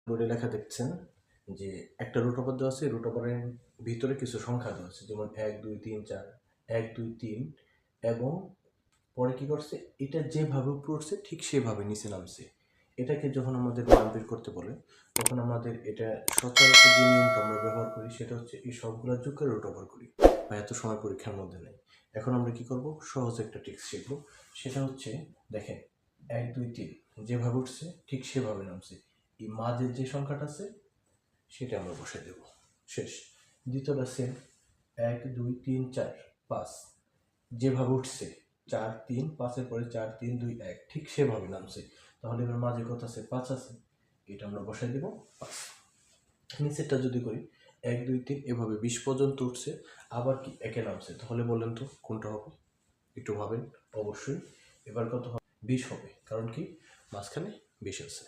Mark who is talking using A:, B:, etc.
A: বোর্ডে লেখা দেখছেন যে একটা রুট ওভার দেওয়া আছে, রুট ওভারের ভিতরে কিছু সংখ্যা দেওয়া আছে, যেমন 1 2 3 4, 1 2 3, এবং পরে কি করছে, এটা যেভাবে পড়ছে ঠিক সেভাবে নিচে নামছে। এটাকে যখন আমাদের মান বের করতে বলে তখন আমাদের এটা সচরাচর যে নিয়মটা আমরা ব্যবহার করি সেটা হচ্ছে এই সবগুলো যোগ করে রুট ওভার করি, বা এত সময় পরীক্ষার মধ্যে নেই। এখন আমরা কি করব, সহজ একটা ট্রিক্স শিখবো। সেটা হচ্ছে, দেখেন 1 2 3 যেভাবে উঠছে ঠিক সেভাবে নামছে, এই মাঝের যে সংখ্যাটা আছে সেটা আমরা বসাই দেব, শেষ। দ্বিতীয়টা সেম, 1 2 3 4 5 যেভাবে উঠছে 4 3 5-এর পরে 4 3 2 1 ঠিক সেভাবে নামছে, তাহলে এবার মাঝে কত আছে, 5 আছে, এটা আমরা বসাই দেব 5। নিচেরটা যদি করি 1 2 3 এভাবে 20 পর্যন্ত উঠছে, আবার কি একে নামছে, তাহলে বলেন তো কোনটা হবে, একটু ভাবেন। অবশ্যই এবার কত হবে, 20 হবে, কারণ কি মাঝখানে 20 আছে।